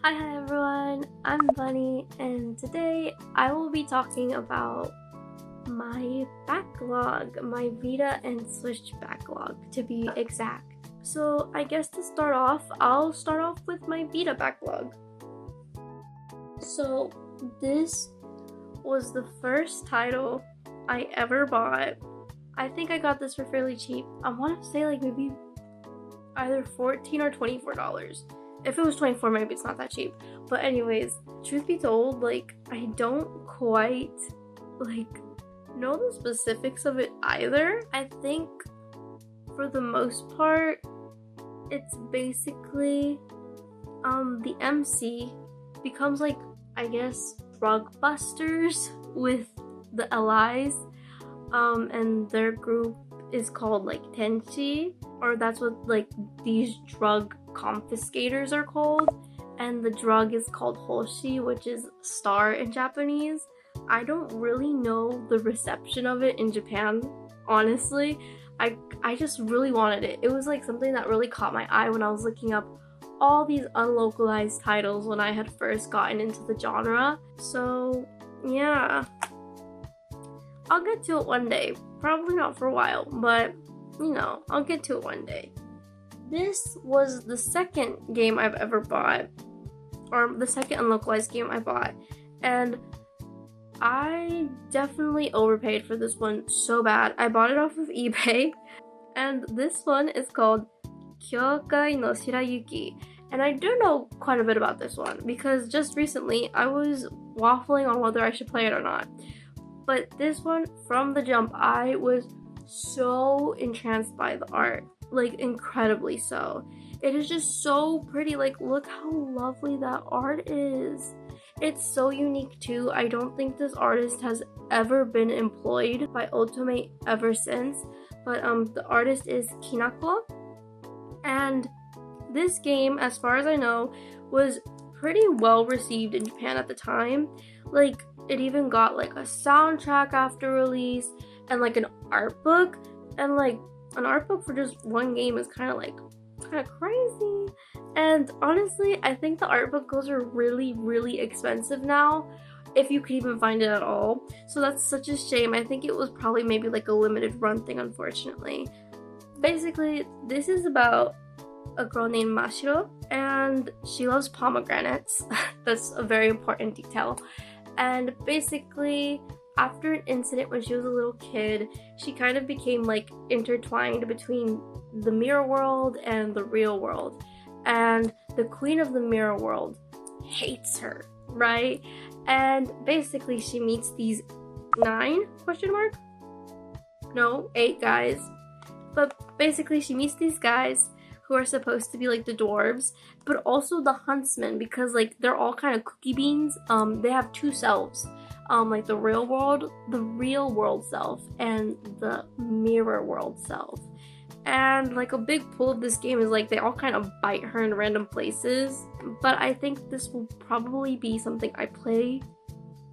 Hi everyone, I'm Bunny, and today I will be talking about my backlog, my Vita and Switch backlog to be exact. So I guess to start off, I'll start off with my Vita backlog. So this was the first title I ever bought. I think I got this for fairly cheap. I want to say like maybe either $14 or $24. If it was 24, maybe it's not that cheap. But anyways, truth be told, like, I don't quite, like, know the specifics of it either. I think, for the most part, it's basically, the MC becomes, like, I guess, drug busters with the LIs, and their group is called, like, Tenchi, or that's what, like, these drug confiscators are called, and the drug is called hoshi, which is star in Japanese. I don't really know the reception of it in Japan, honestly. I just really wanted it. It was like something that really caught my eye when I was looking up all these unlocalized titles when I had first gotten into the genre. So yeah, I'll get to it one day. Probably not for a while, but you know, I'll get to it one day. This was the second game I've ever bought, or the second unlocalized game I bought, and I definitely overpaid for this one so bad. I bought it off of eBay, and this one is called Kyoukai no Shirayuki, and I do know quite a bit about this one because just recently I was waffling on whether I should play it or not. But this one, from the jump, I was so entranced by the art. Like, incredibly so. It is just so pretty. Like, look how lovely that art is. It's so unique too. I don't think this artist has ever been employed by Otome ever since. But the artist is Kinako. And this game, as far as I know, was pretty well received in Japan at the time. Like, it even got like a soundtrack after release and like an art book, and like an art book for just one game is kind of crazy. And honestly, I think the art books are really expensive now, if you could even find it at all. So that's such a shame. I think it was probably maybe like a limited run thing, unfortunately. Basically, this is about a girl named Mashiro, and she loves pomegranates. That's a very important detail. And basically, after an incident when she was a little kid, she kind of became like intertwined between the mirror world and the real world. And the queen of the mirror world hates her, right? And basically she meets these 8 guys. But basically she meets these guys who are supposed to be like the dwarves, but also the huntsmen, because like they're all kind of cookie beans. They have two selves. Like the real world self and the mirror world self. And like a big pull of this game is like they all kind of bite her in random places. But I think this will probably be something I play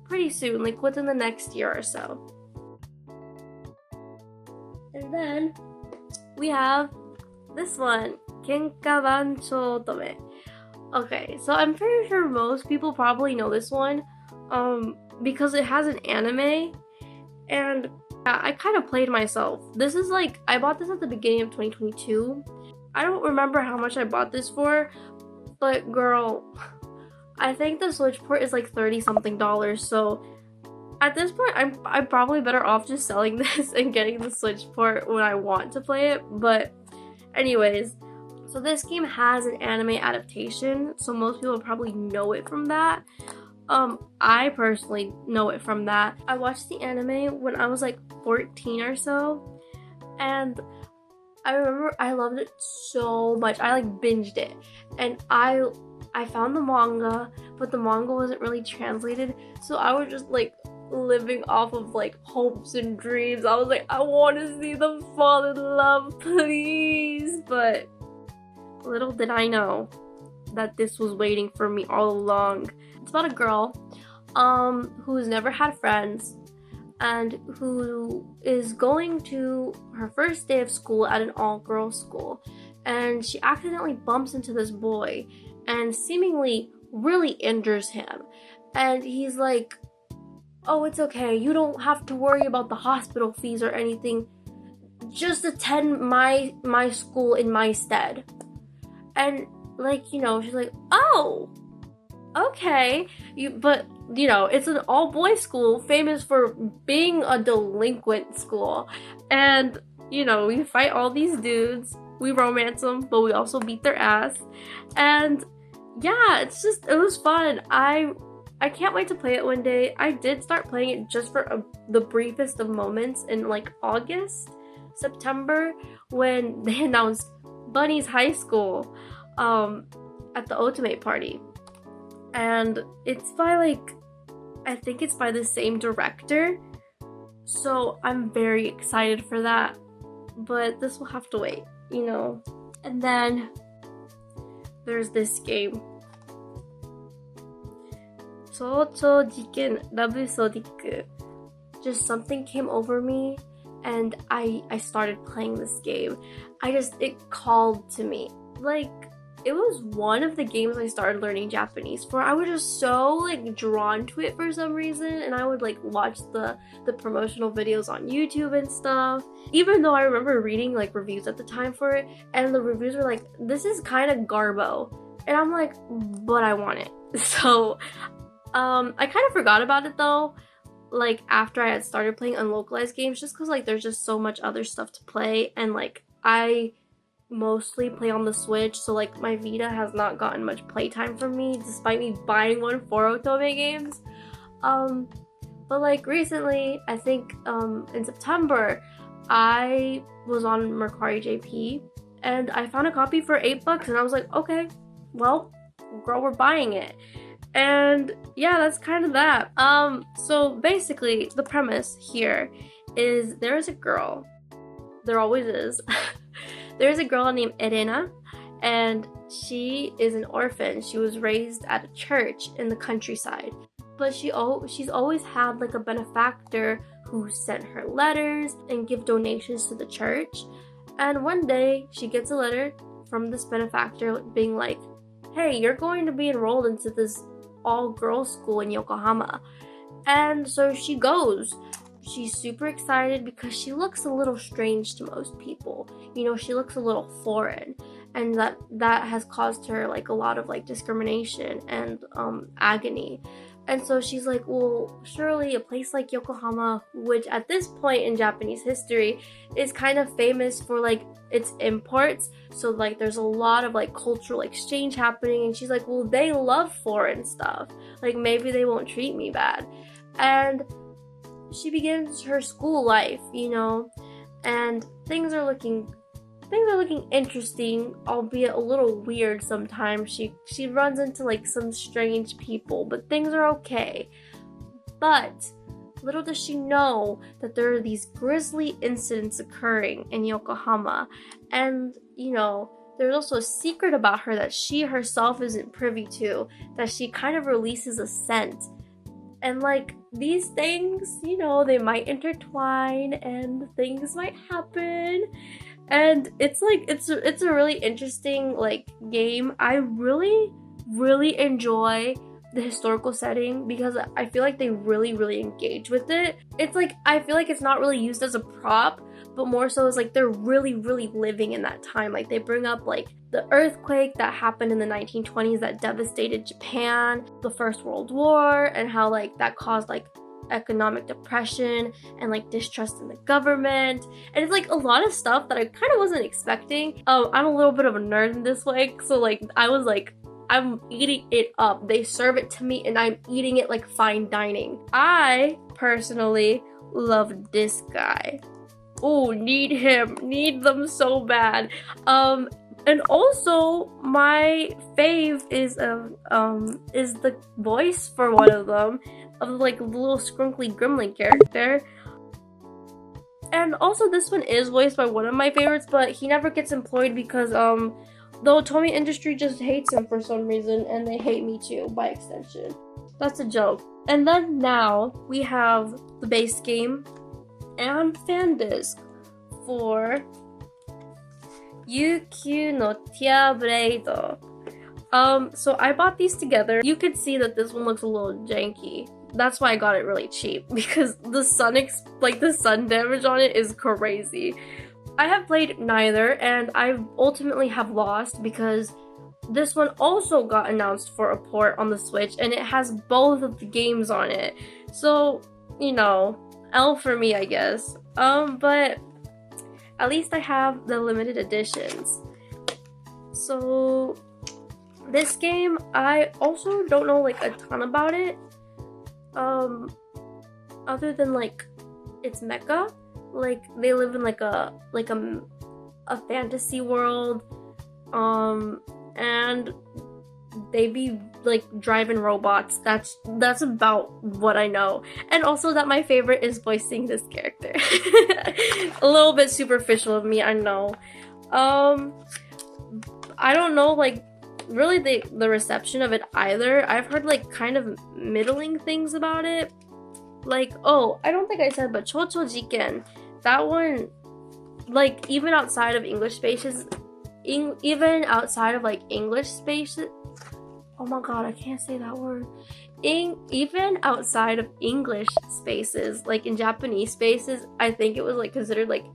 pretty soon, like within the next year or so. And then we have this one, Kenka Banchou Otome. Okay, so I'm pretty sure most people probably know this one. Because it has an anime, and I kind of played myself. This is like, I bought this at the beginning of 2022. I don't remember how much I bought this for, but girl, I think the Switch port is like $30 something, so at this point I'm probably better off just selling this and getting the Switch port when I want to play it. But anyways, so this game has an anime adaptation, so most people probably know it from that. I personally know it from that. I watched the anime when I was like 14 or so, and I remember I loved it so much. I like binged it, and I found the manga, but the manga wasn't really translated, so I was just like living off of like hopes and dreams. I was like, I want to see them fall in love, please. But little did I know that this was waiting for me all along. It's about a girl who's never had friends and who is going to her first day of school at an all-girls school, and she accidentally bumps into this boy and seemingly really injures him. And he's like, oh, it's okay, you don't have to worry about the hospital fees or anything. Just attend my school in my stead. And like, you know, she's like, oh, okay. But you know, it's an all-boys school famous for being a delinquent school. And you know, we fight all these dudes, we romance them, but we also beat their ass. And yeah, it was fun. I can't wait to play it one day. I did start playing it just for the briefest of moments in like August, September, when they announced Bunny's high school at the Otome party. And it's by like, I think it's by the same director. So I'm very excited for that. But this will have to wait, you know. And then there's this game. 𝙤𝙩𝙤𝙢𝙚 Lovesodic. Just something came over me and I started playing this game. It called to me. Like, it was one of the games I started learning Japanese for. I was just so like drawn to it for some reason, and I would like watch the promotional videos on YouTube and stuff. Even though I remember reading like reviews at the time for it, and the reviews were like, this is kind of garbo. And I'm like, but I want it. So I kind of forgot about it though, like after I had started playing unlocalized games, just because like there's just so much other stuff to play, and like I mostly play on the Switch, so like my Vita has not gotten much playtime from me despite me buying one for Otome games. But like recently, I think in September, I was on Mercari JP and I found a copy for $8 and I was like, okay, well, girl, we're buying it. And yeah, that's kind of that. So basically the premise here is there is a girl, there always is. There's a girl named Elena, and she is an orphan. She was raised at a church in the countryside, but she's always had like a benefactor who sent her letters and give donations to the church. And one day she gets a letter from this benefactor being like, hey, you're going to be enrolled into this all-girls school in Yokohama. And so she goes. She's super excited because she looks a little strange to most people. You know, she looks a little foreign, and that has caused her like a lot of like discrimination and agony. And so she's like, well, surely a place like Yokohama, which at this point in Japanese history is kind of famous for like its imports, so like there's a lot of like cultural exchange happening. And she's like, well, they love foreign stuff, like maybe they won't treat me bad. And she begins her school life, you know, and things are looking interesting, albeit a little weird sometimes. She runs into like some strange people, but things are okay. But little does she know that there are these grisly incidents occurring in Yokohama, and you know, there's also a secret about her that she herself isn't privy to, that she kind of releases a scent. And like these things, you know, they might intertwine and things might happen. And it's like it's a really interesting like game. I really enjoy the historical setting because I feel like they really engage with it. It's like I feel like it's not really used as a prop, but more so as like they're really living in that time. Like they bring up like the earthquake that happened in the 1920s that devastated Japan, the First World War, and how like that caused like economic depression and like distrust in the government. And it's like a lot of stuff that I kind of wasn't expecting. I'm a little bit of a nerd in this way, so like I was like, I'm eating it up. They serve it to me and I'm eating it like fine dining. I personally love this guy. Oh, need him. Need them so bad. And also my fave is the voice for one of them, of like the little scrunkly gremlin character. And also this one is voiced by one of my favorites, but he never gets employed because the Otome industry just hates him for some reason, and they hate me too by extension. That's a joke. And then now we have the base game and fan disc for Yuukyuu no Tierblade So I bought these together. You could see that this one looks a little janky. That's why I got it really cheap, because the sun damage on it is crazy. I have played neither, and I ultimately have lost because this one also got announced for a port on the Switch, and it has both of the games on it. So, you know, L for me, I guess. But at least I have the limited editions. So this game, I also don't know like a ton about it. Other than like it's mecha, like they live in like a fantasy world, and they be like driving robots. That's about what I know. And also that my favorite is voicing this character. A little bit superficial of me, I know. I don't know like really the reception of it either. I've heard like kind of middling things about it. Like, oh, I don't think I said, but Chouchou Jiken, that one, like even outside of English spaces, even outside of like English spaces, oh my god, I can't say that word. Even outside of English spaces, like in Japanese spaces, I think it was like considered like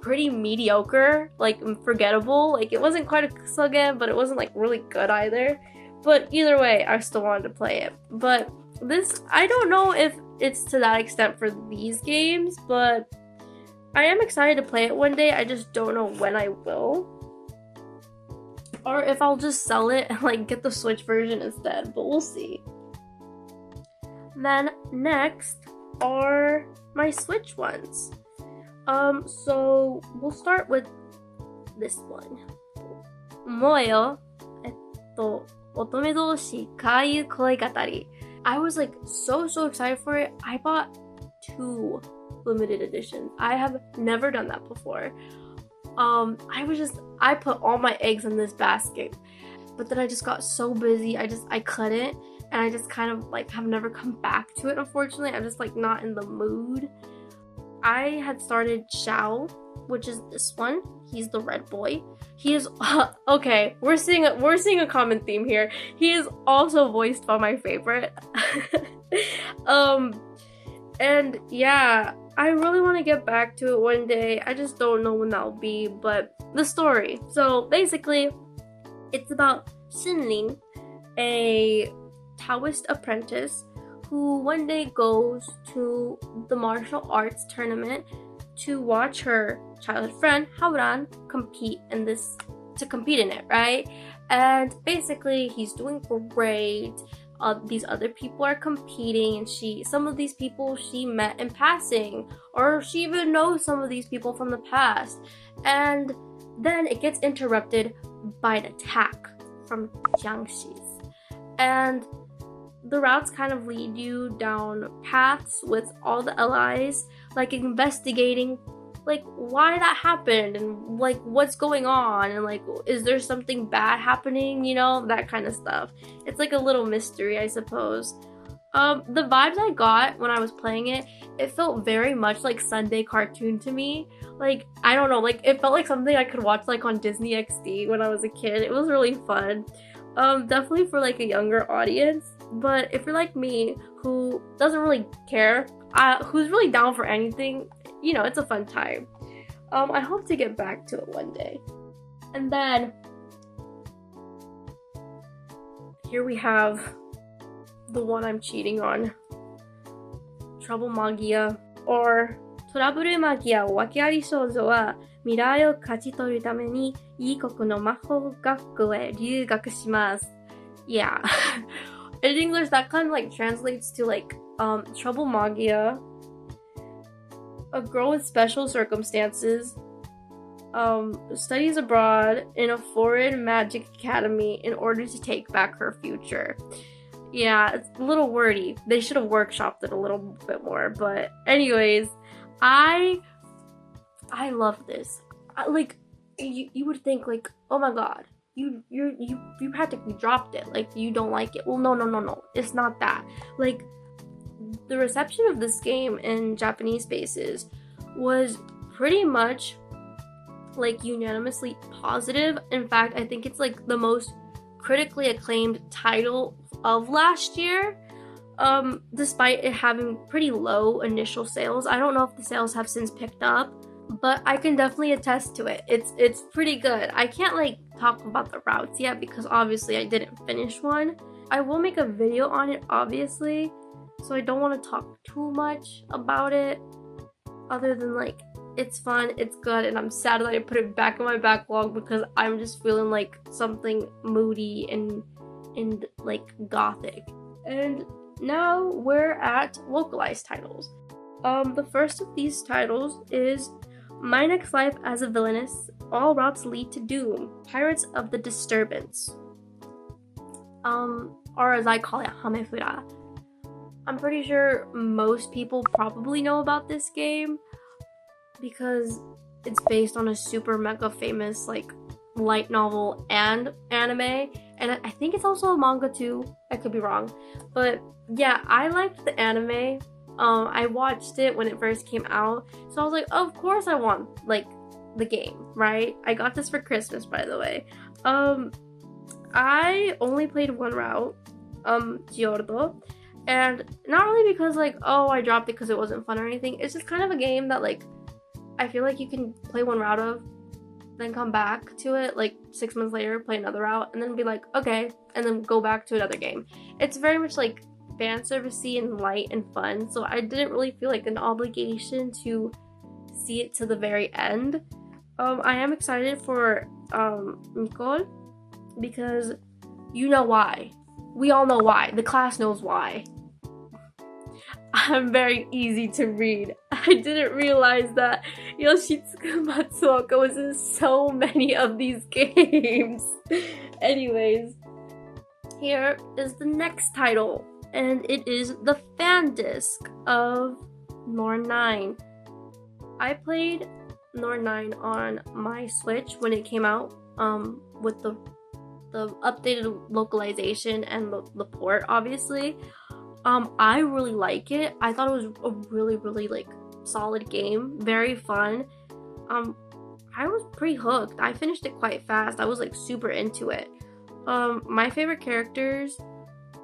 pretty mediocre, like forgettable. Like it wasn't quite a kusoge, but it wasn't like really good either. But either way, I still wanted to play it. But this, I don't know if it's to that extent for these games, but I am excited to play it one day. I just don't know when I will. Or if I'll just sell it and like get the Switch version instead, but we'll see. Then next are my Switch ones. So we'll start with this one. Moeyo, Otome Doushi, Kayuu Koigatari. I was like so excited for it. I bought 2 limited editions. I have never done that before. I put all my eggs in this basket, but then I just got so busy. I couldn't, and I just kind of like have never come back to it. Unfortunately, I'm just like not in the mood. I had started 𝙤𝙩𝙤𝙢𝙚, which is this one. He's the red boy. He is okay. We're seeing a common theme here. He is also voiced by my favorite. And yeah, I really want to get back to it one day. I just don't know when that'll be. But the story. So basically, it's about Shinrin, a Taoist apprentice who one day goes to the martial arts tournament to watch her childhood friend Haoran compete in it, right? And basically he's doing great. These other people are competing, and some of these people she met in passing, or she even knows some of these people from the past. And then it gets interrupted by an attack from Jiangxi's, and the routes kind of lead you down paths with all the allies, like investigating like why that happened and like what's going on, and like is there something bad happening, you know, that kind of stuff. It's like a little mystery, I suppose. The vibes I got when I was playing it, it felt very much like Sunday cartoon to me. Like, I don't know, like it felt like something I could watch like on Disney XD when I was a kid. It was really fun. Definitely for like a younger audience, but if you're like me who doesn't really care, who's really down for anything, you know, it's a fun time. I hope to get back to it one day. And then here we have the one I'm cheating on. Trouble Magia, or Torabled Magia wa wakeari shoujo wa mirai o kachitoru tame ni iikoku no mahou gaku e ryugaku shimasu. Yeah. In English, that kind of like translates to like Trouble Magia, a girl with special circumstances, studies abroad in a foreign magic academy in order to take back her future. Yeah, it's a little wordy. They should have workshopped it a little bit more. But anyways, I love this. Like, you would think like, oh my god, you practically dropped it. Like, you don't like it. Well, no. It's not that. Like, the reception of this game in Japanese spaces was pretty much like unanimously positive. In fact, I think it's like the most critically acclaimed title of last year, despite it having pretty low initial sales. I don't know if the sales have since picked up, but I can definitely attest to it. It's pretty good. I can't like talk about the routes yet because obviously I didn't finish one. I will make a video on it obviously, so I don't want to talk too much about it other than like it's fun, it's good, and I'm sad that I put it back in my backlog because I'm just feeling like something moody and like gothic. And now we're at localized titles. The first of these titles is My Next Life as a Villainess, All Routes Lead to Doom, Pirates of the Disturbance. Or as I call it, Hamefura. I'm pretty sure most people probably know about this game because it's based on a super mega famous like light novel and anime, and I think it's also a manga too. I could be wrong, but yeah, I liked the anime. I watched it when it first came out, so I was like, of course I want like the game, right? I got this for Christmas, by the way. I only played one route, 𝙤𝙩𝙤𝙤𝙤, and not really because like, oh, I dropped it because it wasn't fun or anything. It's just kind of a game that like I feel like you can play one route of, then come back to it like 6 months later, play another route, and then be like, okay, and then go back to another game. It's very much like fan servicey and light and fun, so I didn't really feel like an obligation to see it to the very end. I am excited for Nicole because you know why. We all know why. The class knows why. I'm very easy to read. I didn't realize that Yoshitsugu Matsuoka was in so many of these games. Anyways, here is the next title, and it is the fan disc of Nor 9. I played Nor 9 on my Switch when it came out, with the updated localization and the port, obviously. I really like it. I thought it was a really, really like solid game, very fun. I was pretty hooked. I finished it quite fast. I was like super into it. My favorite characters,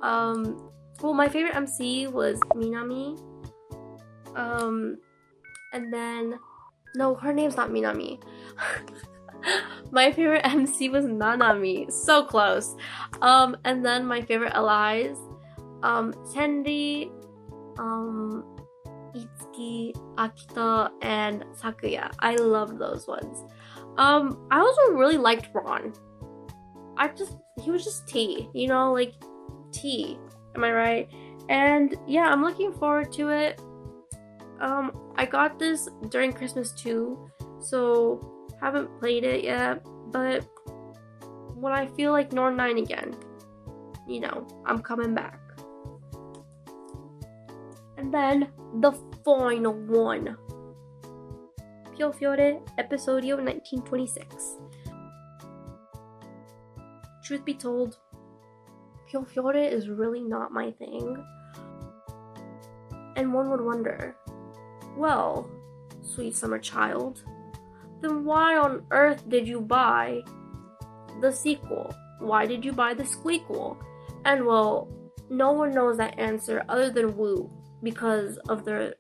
well, my favorite MC was Minami. And then, no, her name's not Minami. My favorite MC was Nanami. So close. And then my favorite allies, Senri, Itsuki, Akito, and Sakuya. I loved those ones. I also really liked Ron. He was just T, you know, like T. Am I right? And yeah, I'm looking forward to it. I got this during Christmas too, so haven't played it yet, but when I feel like Nor 9 again, you know, I'm coming back. And then the final one, Piofiore Episodio 1926. Truth be told, Piofiore is really not my thing. And one would wonder, well, sweet summer child, then why on earth did you buy the sequel? Why did you buy the squeakquel? And well, no one knows that answer other than Woo, because of their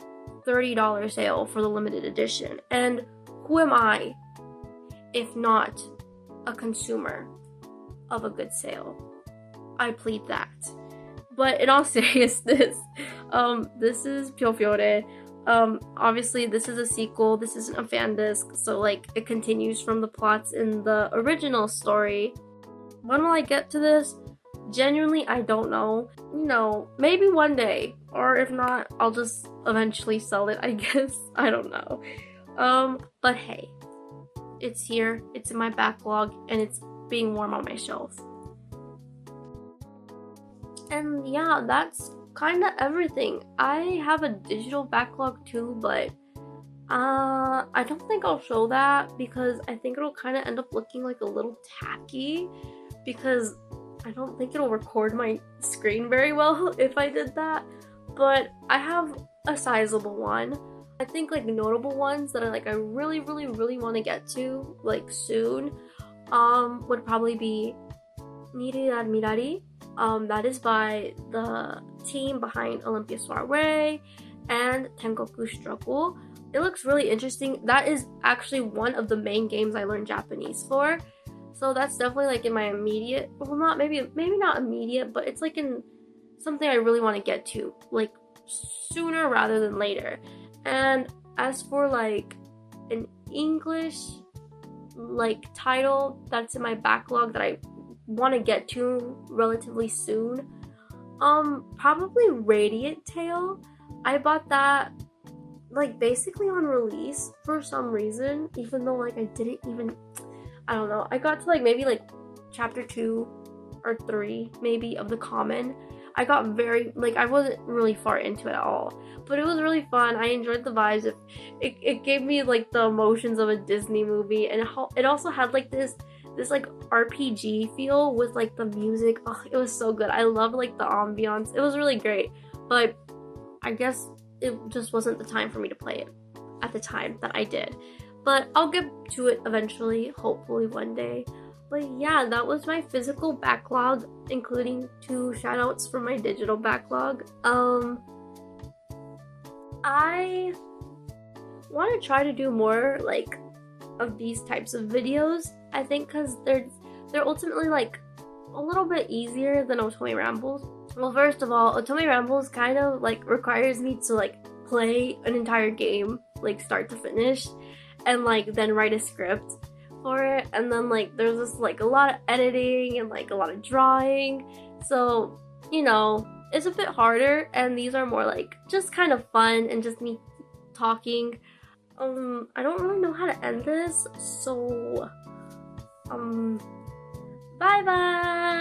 $30 sale for the limited edition. And who am I if not a consumer of a good sale? I plead that. But in all seriousness, this is Piofiore. Obviously this is a sequel, this isn't a fan disc, so like it continues from the plots in the original story. When will I get to this? Genuinely, I don't know. You know, maybe one day, or if not, I'll just eventually sell it, I guess. I don't know. But hey, it's here, it's in my backlog, and it's being warm on my shelf. And yeah, that's kind of everything. I have a digital backlog too, but I don't think I'll show that because I think it'll kind of end up looking like a little tacky, because I don't think it'll record my screen very well if I did that. But I have a sizable one. I think like notable ones that I really want to get to like soon would probably be Nil Admirari. That is by the team behind Olympia Soiree and Tengoku Struggle. It looks really interesting. That is actually one of the main games I learned Japanese for. So that's definitely like in my immediate, well, not maybe not immediate, but it's like in something I really want to get to, like sooner rather than later. And as for like an English like title that's in my backlog that I want to get to relatively soon, probably Radiant Tail. I bought that like basically on release for some reason, even though like I didn't even, I don't know, I got to like maybe like chapter 2 or 3 maybe of the common. I got very, like, I wasn't really far into it at all, but it was really fun. I enjoyed the vibes. It gave me like the emotions of a Disney movie, and it also had like this like RPG feel with like the music. Oh, it was so good. I loved like the ambiance. It was really great, but I guess it just wasn't the time for me to play it at the time that I did. But I'll get to it eventually, hopefully one day. But yeah, that was my physical backlog, including 2 shoutouts for my digital backlog. I want to try to do more like of these types of videos, I think, because they're ultimately like a little bit easier than Otome Rambles. Well, first of all, Otome Rambles kind of like requires me to like play an entire game like start to finish and like then write a script for it, and then like there's just like a lot of editing and like a lot of drawing, so you know it's a bit harder, and these are more like just kind of fun and just me talking. I don't really know how to end this, so bye bye.